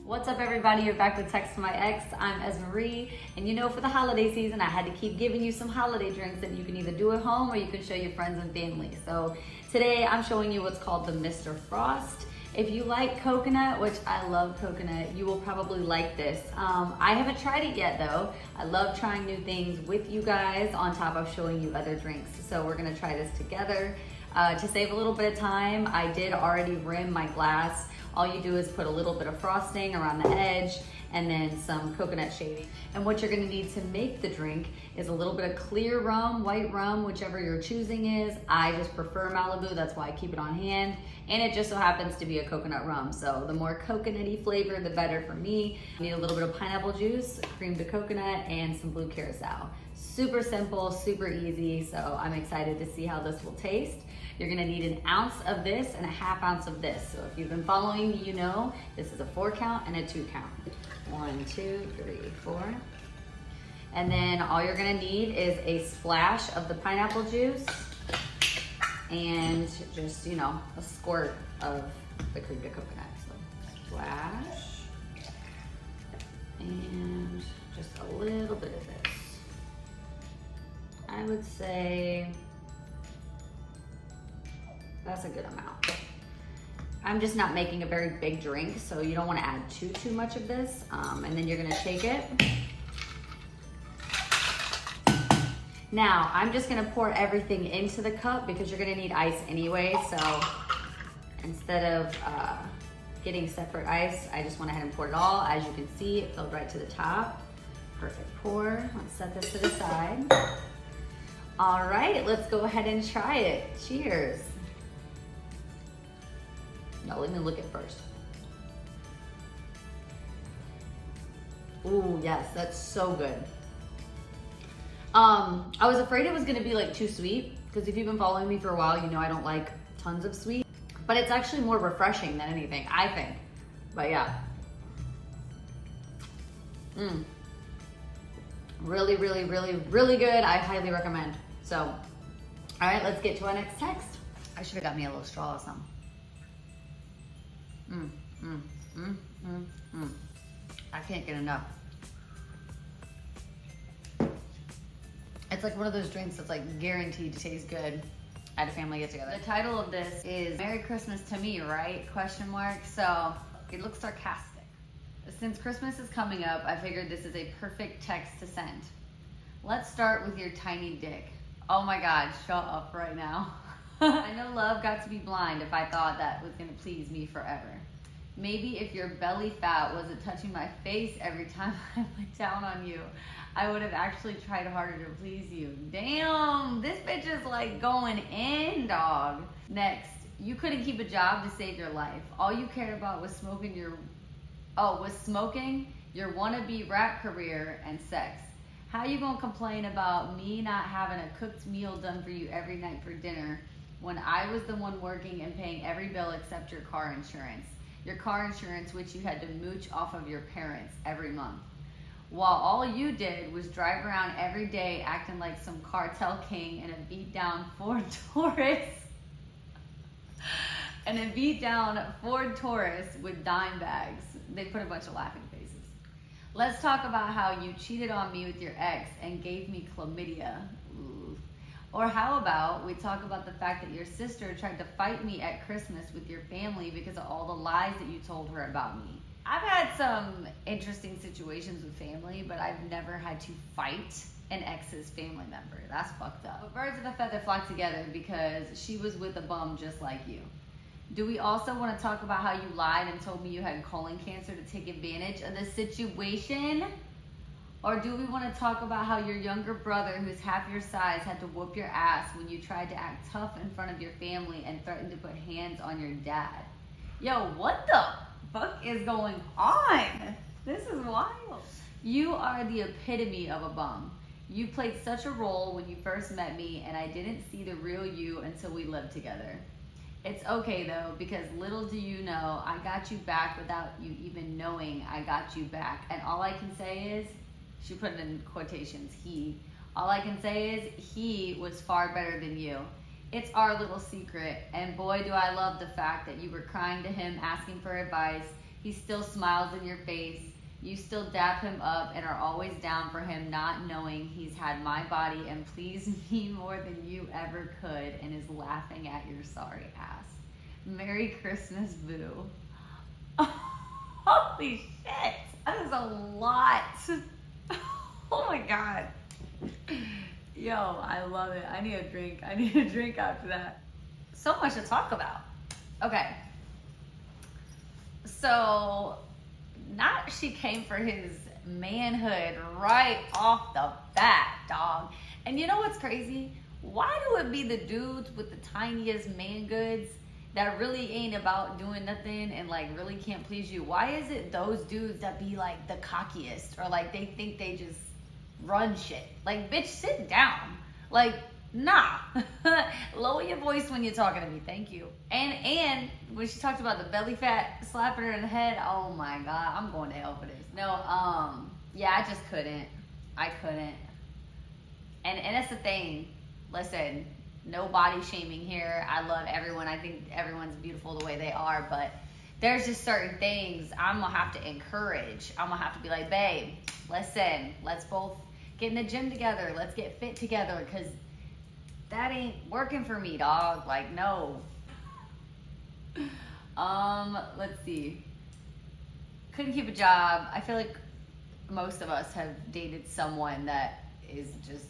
What's up, everybody? You're back with Text to My Ex. I'm Esmarie, and you know, for the holiday season, I had to keep giving you some holiday drinks that you can either do at home or you can show your friends and family. So today I'm showing you what's called the Mr. Frost. If you like coconut, which I love coconut, you will probably like this. I haven't tried it yet though. I love trying new things with you guys on top of showing you other drinks. So we're gonna try this together. To save a little bit of time, I did already rim my glass. All you do is put a little bit of frosting around the edge and then some coconut shaving. And what you're gonna need to make the drink is a little bit of clear rum, white rum, whichever you're choosing is. I just prefer Malibu, that's why I keep it on hand. And it just so happens to be a coconut rum. So the more coconutty flavor, the better for me. You need a little bit of pineapple juice, cream de coconut, and some blue curacao. Super simple, super easy, so I'm excited to see how this will taste. You're gonna need an ounce of this and a half ounce of this. So if you've been following me, you know this is a 4 count and a 2 count. 1, 2, 3, 4. And then all you're gonna need is a splash of the pineapple juice and just, you know, a squirt of the cream de coconut. So splash and just a little bit of this. I would say that's a good amount. I'm just not making a very big drink, so you don't want to add too much of this. And then you're gonna shake it. Now, I'm just gonna pour everything into the cup because you're gonna need ice anyway. So instead of getting separate ice, I just went ahead and poured it all. As you can see, it filled right to the top. Perfect pour. Let's set this to the side. All right, let's go ahead and try it. Cheers. No, let me look at first. Ooh, yes, that's so good. I was afraid it was gonna be like too sweet because if you've been following me for a while, you know I don't like tons of sweet, but it's actually more refreshing than anything, I think. But yeah. Really, really, really, really good. I highly recommend. So, all right, let's get to our next text. I should have got me a little straw or something. I can't get enough. It's like one of those drinks that's like guaranteed to taste good at a family get together. The title of this is Merry Christmas to Me, right? Question mark. So it looks sarcastic. Since Christmas is coming up, I figured this is a perfect text to send. Let's start with your tiny dick. Oh my God, shut up right now. I know love got to be blind if I thought that was gonna please me forever. Maybe if your belly fat wasn't touching my face every time I went down on you, I would have actually tried harder to please you. Damn, this bitch is like going in, dog. Next, you couldn't keep a job to save your life. All you cared about was smoking your wannabe rap career and sex. How you gonna complain about me not having a cooked meal done for you every night for dinner when I was the one working and paying every bill except your car insurance? Your car insurance, which you had to mooch off of your parents every month. While all you did was drive around every day acting like some cartel king in a beat down Ford Taurus. And a beat down Ford Taurus with dime bags. They put a bunch of laughing faces. Let's talk about how you cheated on me with your ex and gave me chlamydia. Ooh. Or how about we talk about the fact that your sister tried to fight me at Christmas with your family because of all the lies that you told her about me. I've had some interesting situations with family, but I've never had to fight an ex's family member. That's fucked up. But birds of a feather flock together because she was with a bum just like you. Do we also want to talk about how you lied and told me you had colon cancer to take advantage of the situation? Or do we want to talk about how your younger brother, who's half your size, had to whoop your ass when you tried to act tough in front of your family and threatened to put hands on your dad? Yo, what the fuck is going on? This is wild. You are the epitome of a bum. You played such a role when you first met me, and I didn't see the real you until we lived together. It's okay though, because little do you know, I got you back without you even knowing I got you back. And all I can say is, she put it in quotations, he. All I can say is, he was far better than you. It's our little secret, and boy do I love the fact that you were crying to him, asking for advice. He still smiles in your face. You still dap him up and are always down for him, not knowing he's had my body and pleased me more than you ever could and is laughing at your sorry ass. Merry Christmas, boo. Holy shit. That is a lot. Oh my God. Yo, I love it. I need a drink. I need a drink after that. So much to talk about. Okay. So, not she came for his manhood right off the bat, dog. And you know what's crazy? Why do it be the dudes with the tiniest man goods that really ain't about doing nothing and like really can't please you? Why is it those dudes that be like the cockiest or like they think they just run shit? Like, bitch, sit down. Like, nah. Lower your voice when you're talking to me. Thank you. And when she talked about the belly fat slapping her in the head, oh my God, I'm going to hell for this. No, yeah, I just couldn't. I couldn't. And that's the thing. Listen, no body shaming here. I love everyone. I think everyone's beautiful the way they are, but there's just certain things I'm gonna have to encourage. I'm gonna have to be like, babe, listen, let's both get in the gym together. Let's get fit together, because that ain't working for me, dog. Like, no. Let's see. Couldn't keep a job. I feel like most of us have dated someone that is just,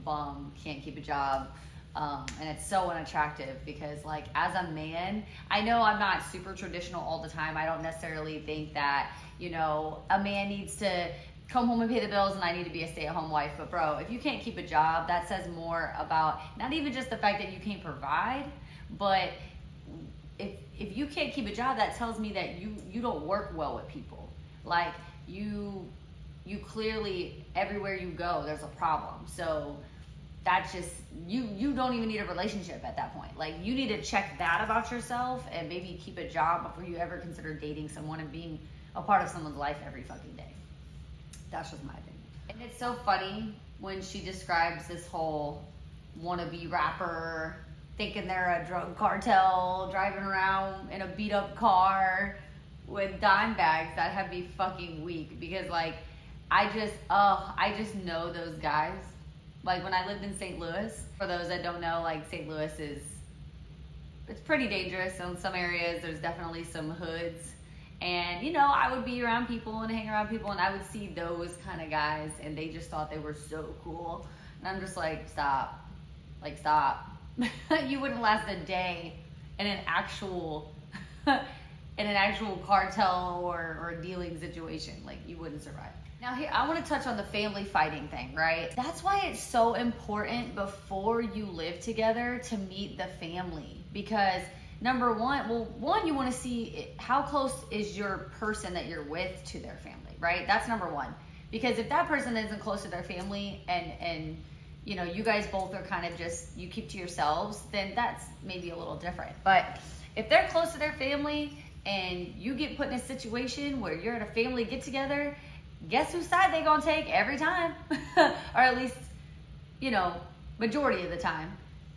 bum, can't keep a job. And it's so unattractive because, like, as a man, I know I'm not super traditional all the time. I don't necessarily think that, you know, a man needs to come home and pay the bills and I need to be a stay-at-home wife. But bro, if you can't keep a job, that says more about not even just the fact that you can't provide, but if you can't keep a job, that tells me that you don't work well with people. Like, you clearly, everywhere you go, there's a problem. So that's just, you don't even need a relationship at that point. Like, you need to check that about yourself and maybe keep a job before you ever consider dating someone and being a part of someone's life every fucking day. That's just my opinion. And it's so funny when she describes this whole wannabe rapper thinking they're a drug cartel driving around in a beat up car with dime bags. That had me fucking weak, because like, I just know those guys. Like, when I lived in St. Louis, for those that don't know, like, St. Louis it's pretty dangerous. In some areas, there's definitely some hoods. And, you know, I would be around people and hang around people, and I would see those kind of guys, and they just thought they were so cool. And I'm just like, stop. Like, stop. You wouldn't last a day in an actual cartel or dealing situation. Like, you wouldn't survive. Now here, I want to touch on the family fighting thing, right? That's why it's so important before you live together to meet the family. Because number one, you want to see how close is your person that you're with to their family, right? That's number one. Because if that person isn't close to their family and you know, you guys both are kind of just, you keep to yourselves, then that's maybe a little different. But if they're close to their family and you get put in a situation where you're at a family get together, guess whose side they gonna take every time? Or at least, you know, majority of the time.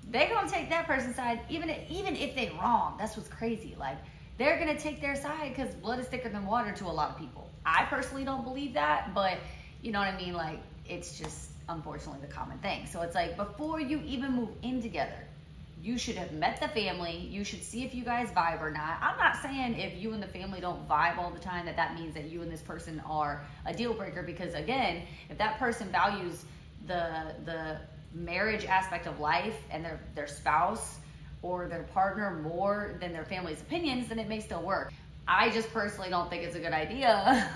They gonna take that person's side, even if they wrong. That's what's crazy. Like, they're gonna take their side because blood is thicker than water to a lot of people. I personally don't believe that, but you know what I mean? Like, it's just unfortunately the common thing. So it's like, before you even move in together, you should have met the family. You should see if you guys vibe or not. I'm not saying if you and the family don't vibe all the time that means that you and this person are a deal breaker, because again, if that person values the marriage aspect of life and their spouse or their partner more than their family's opinions, then it may still work. I just personally don't think it's a good idea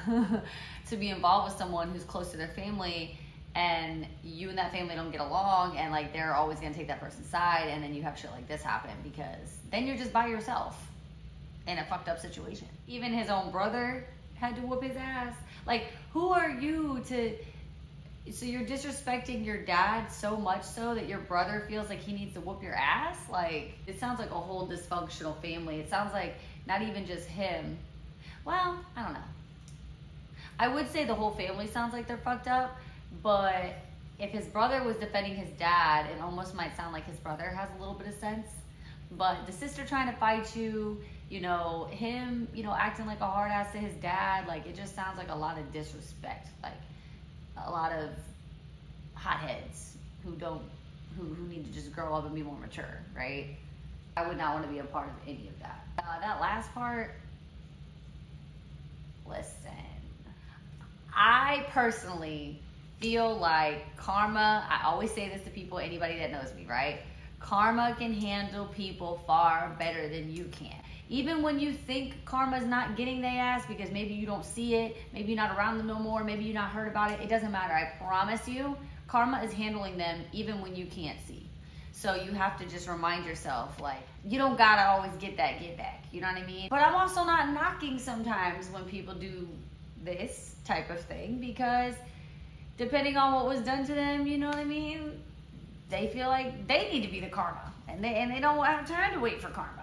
to be involved with someone who's close to their family and you and that family don't get along, and like, they're always gonna take that person's side, and then you have shit like this happen, because then you're just by yourself in a fucked up situation. Even his own brother had to whoop his ass. Like, who are you to, so you're disrespecting your dad so much so that your brother feels like he needs to whoop your ass? Like, it sounds like a whole dysfunctional family. It sounds like not even just him. Well, I don't know. I would say the whole family sounds like they're fucked up, but if his brother was defending his dad, it almost might sound like his brother has a little bit of sense. But the sister trying to fight you, you know, him, you know, acting like a hard ass to his dad, like it just sounds like a lot of disrespect, like a lot of hotheads who need to just grow up and be more mature, right? I would not want to be a part of any of that. That last part, listen, I personally feel like karma, I always say this to people, anybody that knows me, right? Karma can handle people far better than you can. Even when you think karma's not getting their ass because maybe you don't see it, maybe you're not around them no more, maybe you're not heard about it, it doesn't matter. I promise you, karma is handling them even when you can't see. So you have to just remind yourself, like, you don't gotta always get that get back, you know what I mean? But I'm also not knocking sometimes when people do this type of thing, because depending on what was done to them, you know what I mean? They feel like they need to be the karma, and they don't have time to wait for karma.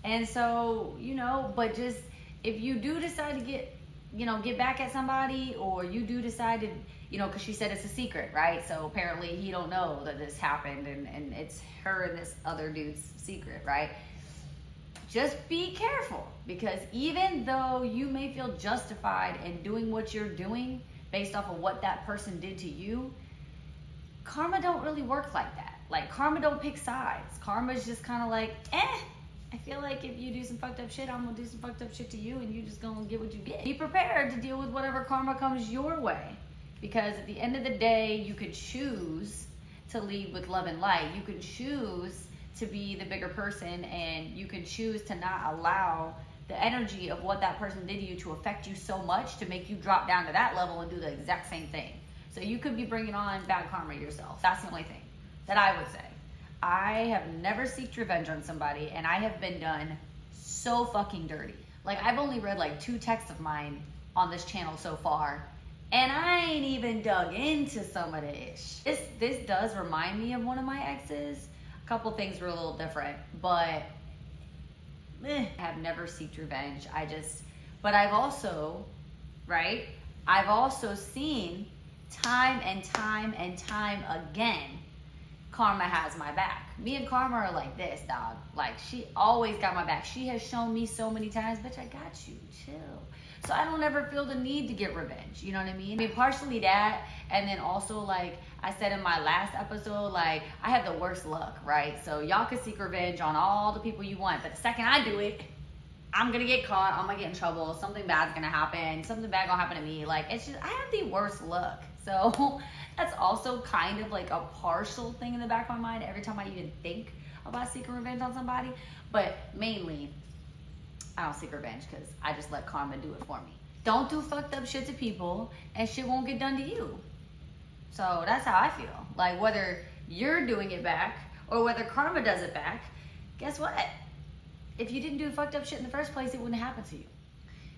And so, you know, but just if you do decide to get back at somebody, or you do decide to, you know, because she said it's a secret, right? So apparently he don't know that this happened, and it's her and this other dude's secret, right? Just be careful, because even though you may feel justified in doing what you're doing based off of what that person did to you, karma don't really work like that. Like, karma don't pick sides. Karma is just kind of like, I feel like if you do some fucked up shit, I'm gonna do some fucked up shit to you, and you just gonna get what you get. Be prepared to deal with whatever karma comes your way, because at the end of the day, you could choose to lead with love and light. You could choose to be the bigger person, and you can choose to not allow the energy of what that person did to you to affect you so much to make you drop down to that level and do the exact same thing. So you could be bringing on bad karma yourself. That's the only thing that I would say. I have never sought revenge on somebody, and I have been done so fucking dirty. Like, I've only read like 2 texts of mine on this channel so far, and I ain't even dug into some of the ish. This does remind me of one of my exes. A couple things were a little different, but I have never sought revenge. But I've also, right? I've also seen time and time and time again, karma has my back. Me and karma are like this, dog. Like, she always got my back. She has shown me so many times, bitch, I got you, chill. So I don't ever feel the need to get revenge, you know what I mean? I mean, partially that, and then also, like I said in my last episode, like, I have the worst luck, right? So y'all can seek revenge on all the people you want, but the second I do it, I'm gonna get caught, I'm gonna get in trouble, something bad's gonna happen, something bad gonna happen to me. Like, it's just, I have the worst luck. So that's also kind of like a partial thing in the back of my mind every time I even think about seeking revenge on somebody. But mainly, I don't seek revenge because I just let karma do it for me. Don't do fucked up shit to people, and shit won't get done to you. So that's how I feel. Like, whether you're doing it back or whether karma does it back, guess what? If you didn't do fucked up shit in the first place, it wouldn't happen to you.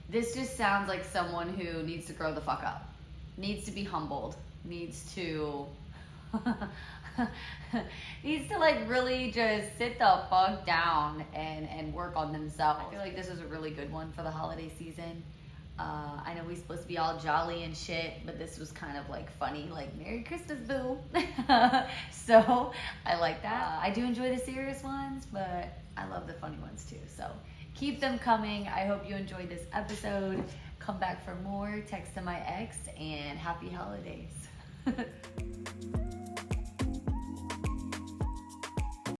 This just sounds like someone who needs to grow the fuck up, needs to be humbled, needs to like really just sit the fuck down and work on themselves. I feel like this is a really good one for the holiday season. I know we're supposed to be all jolly and shit, but this was kind of like funny, like Merry Christmas, boo. So I like that. I do enjoy the serious ones, but I love the funny ones too. So keep them coming. I hope you enjoyed this episode. Come back for more. Text to my ex, and happy holidays.